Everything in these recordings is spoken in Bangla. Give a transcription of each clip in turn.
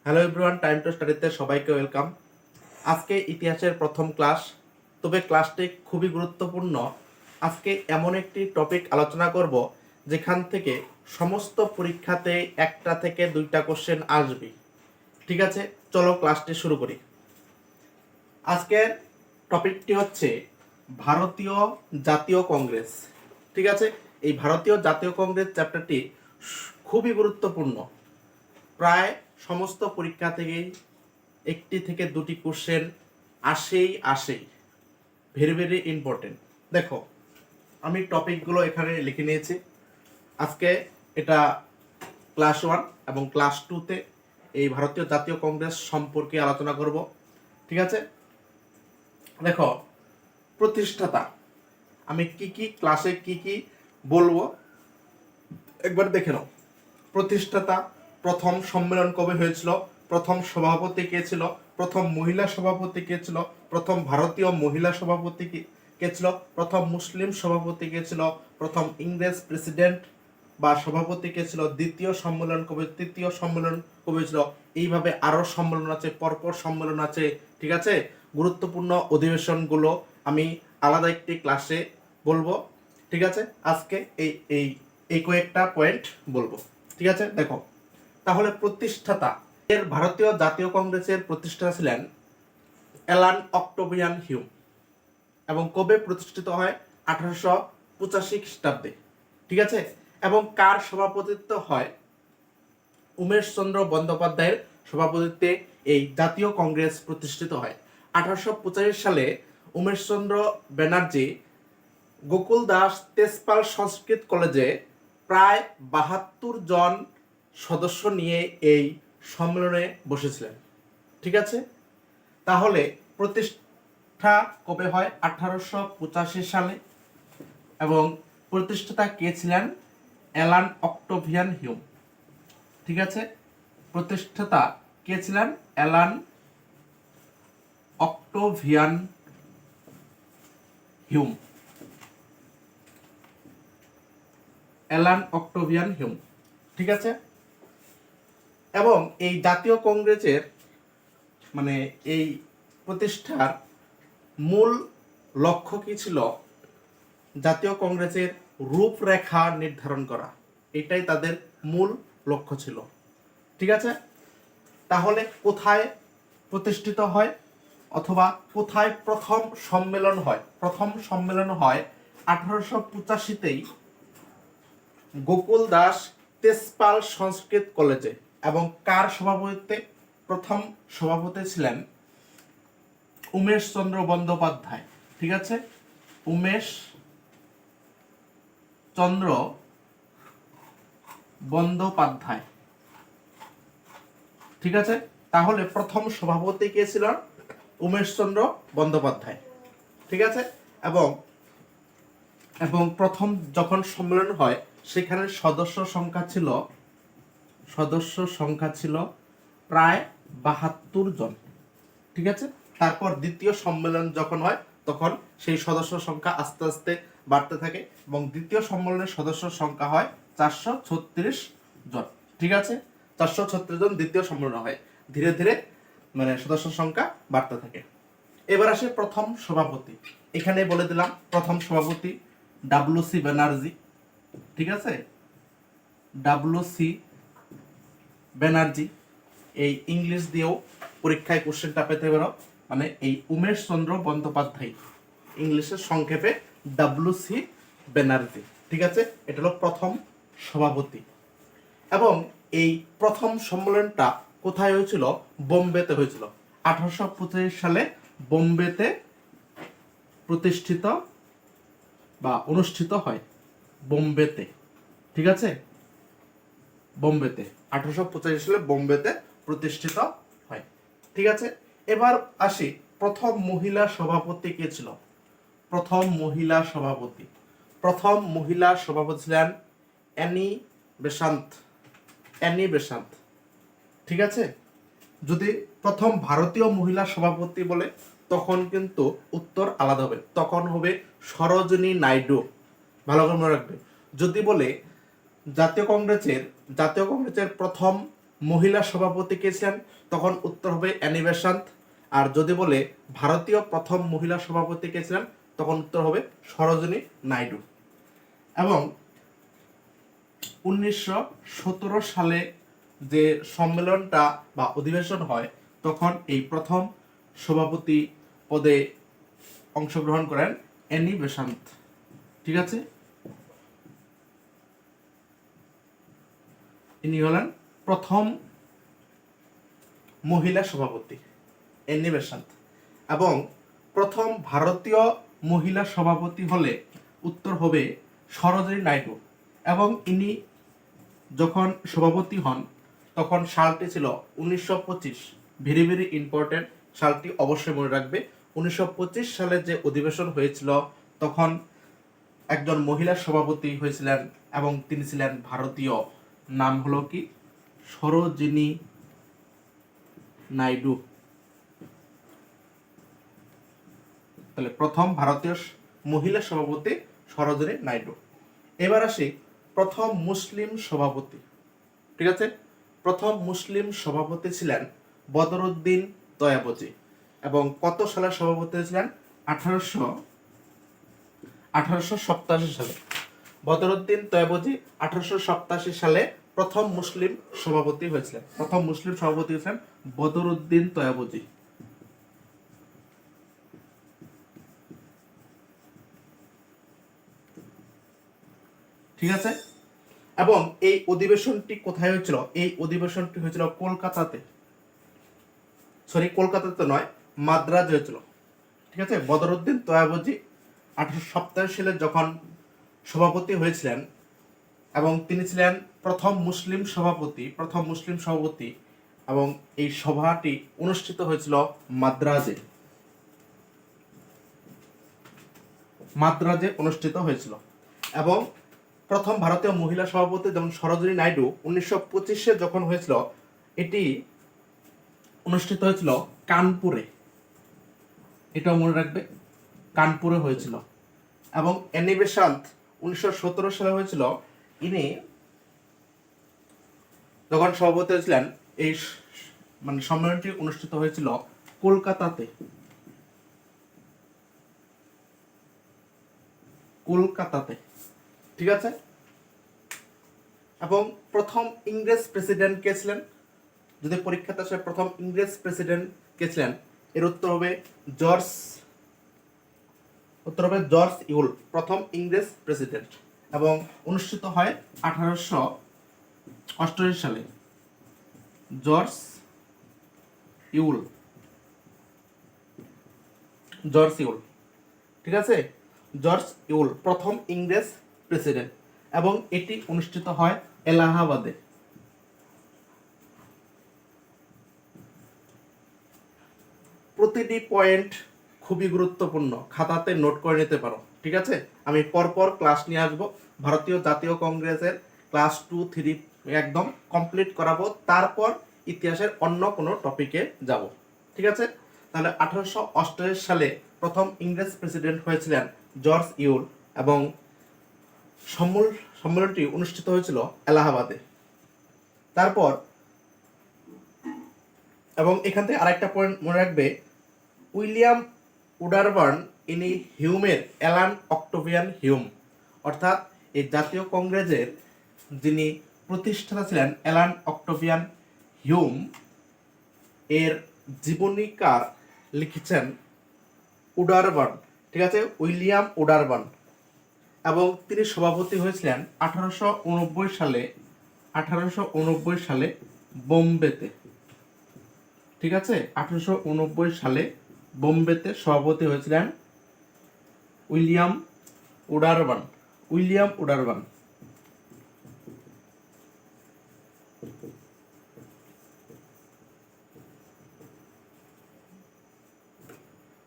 হ্যালো এভরিওয়ান, টাইম টু স্টাডিতে সবাইকে ওয়েলকাম। আজকে ইতিহাসের প্রথম ক্লাস, তবে ক্লাসটি খুবই গুরুত্বপূর্ণ। আজকে এমন একটি টপিক আলোচনা করব যেখান থেকে সমস্ত পরীক্ষাতে একটা থেকে দুইটা কোশ্চেন আসবে। ঠিক আছে, চলো ক্লাসটি শুরু করি। আজকের টপিকটি হচ্ছে ভারতীয় জাতীয় কংগ্রেস। ঠিক আছে, এই ভারতীয় জাতীয় কংগ্রেস চ্যাপ্টারটি খুবই গুরুত্বপূর্ণ। প্রায় সমস্ত পরীক্ষা থেকেই একটি থেকে দুটি কোশ্চেন আসেই। Very very important. দেখো, আমি টপিকগুলো এখানে লিখে নিয়েছি। আজকে এটা ক্লাস 1 এবং ক্লাস 2-তে এই ভারতীয় জাতীয় কংগ্রেস সম্পর্কে আলোচনা করব। ঠিক আছে, দেখো, প্রতিষ্ঠাতা আমি কি ক্লাসে কি বলবো একবার দেখে নাও। প্রতিষ্ঠাতা, প্রথম সম্মেলন কবে হয়েছিল, প্রথম সভাপতি কে ছিল, প্রথম মহিলা সভাপতি কে ছিল, প্রথম ভারতীয় মহিলা সভাপতি কে ছিল, প্রথম মুসলিম সভাপতি কে ছিল, প্রথম ইংরেজ প্রেসিডেন্ট বা সভাপতি কে ছিল, দ্বিতীয় সম্মেলন কবে, তৃতীয় সম্মেলন কবে ছিল, এইভাবে আরো সম্মেলন আছে, পরপর সম্মেলন আছে। ঠিক আছে, গুরুত্বপূর্ণ অধিবেশনগুলো আমি আলাদা একটি ক্লাসে বলবো। ঠিক আছে, আজকে এই এই এই কয়েকটা পয়েন্ট বলবো। ঠিক আছে, দেখো তাহলে প্রতিষ্ঠাতা, এর ভারতীয় জাতীয় কংগ্রেসের প্রতিষ্ঠাতা ছিলেন অ্যালান অক্টোভিয়ান হিউম এবং কবে প্রতিষ্ঠিত হয় 1885 খ্রিস্টাব্দে। ঠিক আছে, এবং কার সভাপতিত্ব হয়, উমেশচন্দ্র বন্দ্যোপাধ্যায়ের সভাপতিত্বে এই জাতীয় কংগ্রেস প্রতিষ্ঠিত হয়। 1885 সালে উমেশচন্দ্র ব্যানার্জি গোকুল দাস তেজপাল সংস্কৃত কলেজে প্রায় 72 জন সদস্য নিয়ে এই সম্মেলনে বসেছিলেন। ঠিক আছে, তাহলে প্রতিষ্ঠা কবে হয়, 1885 সালে, এবং প্রতিষ্ঠাতা কে ছিলেন, অ্যালান অক্টোভিয়ান হিউম। ঠিক আছে, প্রতিষ্ঠাতা কে ছিলেন, Alan Octavian Hume. Alan Octavian Hume. ঠিক আছে, এবং এই জাতীয় কংগ্রেসের মানে এই প্রতিষ্ঠার মূল লক্ষ্য কি ছিল, জাতীয় কংগ্রেসের রূপরেখা নির্ধারণ করা, এটাই তাদের মূল লক্ষ্য ছিল। ঠিক আছে, তাহলে কোথায় প্রতিষ্ঠিত হয় অথবা কোথায় প্রথম সম্মেলন হয়? প্রথম সম্মেলন হয় 1885-তেই গোকুল দাস তেজপাল সংস্কৃত কলেজে, এবং কার সভাপতিত্বে? প্রথম সভাপতি ছিলেন উমেশ চন্দ্র বন্দ্যোপাধ্যায়। ঠিক আছে, উমেশ চন্দ্র বন্দ্যোপাধ্যায়। ঠিক আছে, তাহলে প্রথম সভাপতি কে ছিলেন, উমেশ চন্দ্র বন্দ্যোপাধ্যায়। ঠিক আছে, এবং এবং প্রথম যখন সম্মেলন হয় সেখানে সদস্য সংখ্যা ছিল প্রায় 72 জন। ঠিক আছে, তারপর দ্বিতীয় সম্মেলন যখন হয় তখন সেই সদস্য সংখ্যা আস্তে আস্তে বাড়তে থাকে এবং দ্বিতীয় সম্মেলনের সদস্য সংখ্যা হয় 436 জন। ঠিক আছে, 436 জন দ্বিতীয় সম্মেলন হয়, ধীরে ধীরে সদস্য সংখ্যা বাড়তে থাকে। এবার আসে প্রথম সভাপতি। এখানে বলে দিলাম প্রথম সভাপতি WC ব্যানার্জি। ঠিক আছে, WC ব্যানার্জি। এই ইংলিশ দিয়েও পরীক্ষায় কোশ্চেনটা পেতে পারো, এই উমেশ চন্দ্র বন্দ্যোপাধ্যায়, ইংলিশের সংক্ষেপে WC ব্যানার্জি। ঠিক আছে, এটা হলো প্রথম সভাপতি। এবং এই প্রথম সম্মেলনটা কোথায় হয়েছিল? বোম্বেতে হয়েছিল। 1885 সালে বোম্বেতে প্রতিষ্ঠিত বা অনুষ্ঠিত হয়, বোম্বেতে। ঠিক আছে, বোম্বেতে 1885 সালে বোম্বেতে প্রতিষ্ঠিত হয়। ঠিক আছে, এবার আসি প্রথম মহিলা সভাপতি কে ছিল। প্রথম মহিলা সভাপতি ছিলেন অ্যানি বেসান্ত। ঠিক আছে, যদি প্রথম ভারতীয় মহিলা সভাপতি বলে তখন কিন্তু উত্তর আলাদা হবে, তখন হবে সরোজিনী নাইডু। ভালো করে মনে রাখবে। যদি বলে জাতীয় কংগ্রেসের প্রথম মহিলা সভাপতি কে ছিলেন, তখন উত্তর হবে অ্যানি বেসান্ত। আর যদি বলে ভারতীয় প্রথম মহিলা সভাপতি কে ছিলেন, তখন উত্তর হবে সরোজিনী নাইডু। এবং 1917 সালে যে সম্মেলনটা বা অধিবেশন হয়, তখন এই প্রথম সভাপতি পদে অংশগ্রহণ করেন অ্যানি বেসান্ত। ঠিক আছে, ইনি হলেন প্রথম মহিলা সভাপতি অ্যানি বেসান্ত। এবং প্রথম ভারতীয় মহিলা সভাপতি হলে উত্তর হবে সরোজিনী নাইডু। এবং ইনি যখন সভাপতি হন, তখন সালটি ছিল 1925। ভেরি ভেরি ইম্পর্টেন্ট, সালটি অবশ্যই মনে রাখবে। 1925 সালে যে অধিবেশন হয়েছিল, তখন একজন মহিলা সভাপতি হয়েছিলেন এবং তিনি ছিলেন ভারতীয়। নাম হলো কি? সরোজিনী নাইডু। তাহলে প্রথম ভারতীয় মহিলা সভাপতি সরোজিনী নাইডু। এবার আসি প্রথম মুসলিম সভাপতি। ঠিক আছে, প্রথম মুসলিম সভাপতি ছিলেন বদরুদ্দিন তয়াবজি। এবং কত সালে সভাপতি ছিলেন? 1887 সালে। বদরুদ্দিন তয়াবজি 1887 সালে প্রথম মুসলিম সভাপতি হয়েছিলেন। প্রথম মুসলিম সভাপতি হয়েছিলেন বদরুদ্দিন তয়াবজি। ঠিক আছে, এবং এই অধিবেশনটি কোথায় হয়েছিল? এই অধিবেশনটি হয়েছিল কলকাতাতে। সরি, কলকাতাতে নয়, মাদ্রাজ হয়েছিল। ঠিক আছে, বদরুদ্দিন তয়াবজি 1887 সালে যখন সভাপতি হয়েছিলেন, এবং তিনি ছিলেন প্রথম মুসলিম সভাপতি, এবং এই সভাটি অনুষ্ঠিত হয়েছিল মাদ্রাজে অনুষ্ঠিত হয়েছিল। এবং প্রথম ভারতীয় মহিলা সভাপতি যেমন সরোজিনী নাইডু 1925-এ যখন হয়েছিল, এটি অনুষ্ঠিত হয়েছিল কানপুরে। এটাও মনে রাখবে, কানপুরে হয়েছিল। এবং অ্যানি বেসান্ত 1917 সালে হয়েছিল। ইনি যখন সভাপতি হয়েছিলেন, এই সম্মেলনটি অনুষ্ঠিত হয়েছিল কলকাতাতে। ঠিক আছে, এবং প্রথম ইংরেজ প্রেসিডেন্ট কে ছিলেন? যদি পরীক্ষাতে আসে প্রথম ইংরেজ প্রেসিডেন্ট কে ছিলেন, এর উত্তর হবে জর্জ ইউল, প্রথম ইংরেজ প্রেসিডেন্ট। এবং অনুষ্ঠিত হয় 1888 সালে। জর্জ ইউল। ঠিক আছে, জর্জ ইউল প্রথম ইংরেজ প্রেসিডেন্ট। এবং এটি অনুষ্ঠিত হয় এলাহাবাদে। প্রতিটি পয়েন্ট খুবই গুরুত্বপূর্ণ, খাতাতে নোট করে নিতে পারো। ঠিক আছে, আমি পরপর ক্লাস নিয়ে আসবো। ভারতীয় জাতীয় কংগ্রেসের ক্লাস 2, 3 একদম কমপ্লিট করাবো, তারপর ইতিহাসের অন্য কোনো টপিকে যাব। ঠিক আছে, তাহলে 1888 সালে প্রথম ইংরেজ প্রেসিডেন্ট হয়েছিলেন জর্জ ইউল, এবং সম্মেলনটি অনুষ্ঠিত হয়েছিল এলাহাবাদে। তারপর এবং এখান থেকে আরেকটা পয়েন্ট মনে রাখবে, উইলিয়াম উডারবার্ন ইনি হিউমের অ্যালান অক্টোভিয়ান হিউম, অর্থাৎ এই জাতীয় কংগ্রেসের যিনি প্রতিষ্ঠাতা ছিলেন অ্যালান অক্টোভিয়ান হিউম, এর জীবনীকার লিখেছেন উডারবার্ন। ঠিক আছে, উইলিয়াম উডারবার্ন। এবং তিনি সভাপতি হয়েছিলেন 1889 সালে বোম্বেতে। ঠিক আছে, 1889 সালে বোম্বেতে সভাপতি হয়েছিলেন উইলিয়াম উডারবার্ন।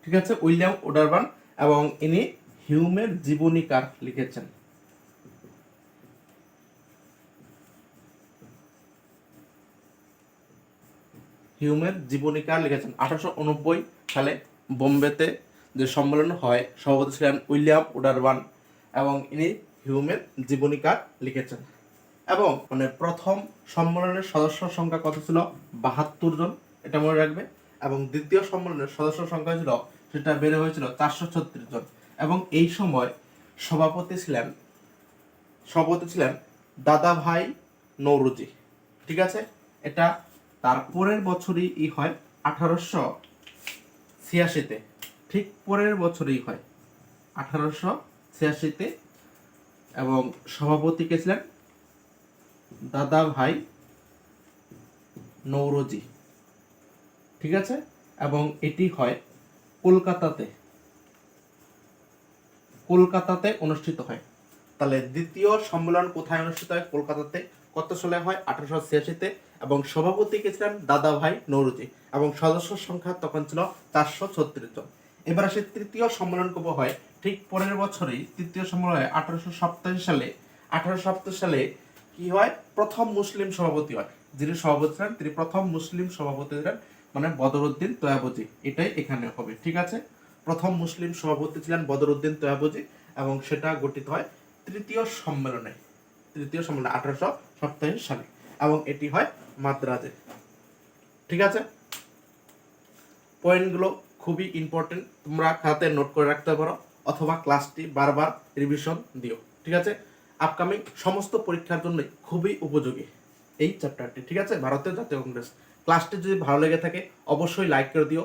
ঠিক আছে, উইলিয়াম উডারবার্ন, এবং ইনি হিউমের জীবনীকার লিখেছেন। হিউমের জীবনীকার লিখেছেন 1889 সালে বোম্বেতে যে সম্মেলন হয়, সভাপতি ছিলেন উইলিয়াম উডারবার্ন, এবং ইনি হিউমের জীবনীকার লিখেছেন। এবং মানে প্রথম সম্মেলনের সদস্য সংখ্যা কত ছিল? 72 জন, এটা মনে রাখবে। এবং দ্বিতীয় সম্মেলনের সদস্য সংখ্যা ছিল, সেটা বেড়ে হয়েছিল 436 জন। এবং এই সময় সভাপতি ছিলেন দাদাভাই নৌরুজি। ঠিক আছে, এটা তার পরের বছরই হয় 1886-তে, ঠিক পরের বছরই হয় 1886-তে। এবং সভাপতি কে ছিলেন দাদাভাই নৌরোজি। ঠিক আছে, এবং এটি হয় কলকাতাতে অনুষ্ঠিত হয়। তাহলে দ্বিতীয় সম্মেলন কোথায় অনুষ্ঠিত হয়? কলকাতাতে। কত সালে হয়? 1886-তে। এবং সভাপতি কে ছিলেন দাদাভাই নৌরুজি, এবং সদস্য সংখ্যা তখন ছিল 436 জন। এবার আসে তৃতীয় সম্মেলন কবে হয়? ঠিক পরের বছরই তৃতীয় সম্মেলন হয় 1887 সালে। 1887 সালে কি হয়? প্রথম মুসলিম সভাপতি হয়। যিনি সভাপতি ছিলেন তিনি প্রথম মুসলিম সভাপতি ছিলেন, মানে বদরউদ্দিন তয়াবুজি। এটাই এখানে হবে। ঠিক আছে, প্রথম মুসলিম সভাপতি ছিলেন বদরউদ্দিন তয়াবুজি, এবং সেটা গঠিত হয় তৃতীয় সম্মেলনে 1887 সালে, এবং এটি হয় মাদ্রাজে। ঠিক আছে, পয়েন্টগুলো খুবই ইম্পর্টেন্ট, তোমরা খাতাতে নোট করে রাখতে পারো অথবা ক্লাসটি বারবার রিভিশন দিও। ঠিক আছে, আপকামিং সমস্ত পরীক্ষার জন্য খুবই উপযোগী এই চ্যাপ্টারটি। ঠিক আছে, ভারতের জাতীয় কংগ্রেস। ক্লাসটি যদি ভালো লেগে থাকে অবশ্যই লাইক করে দিও।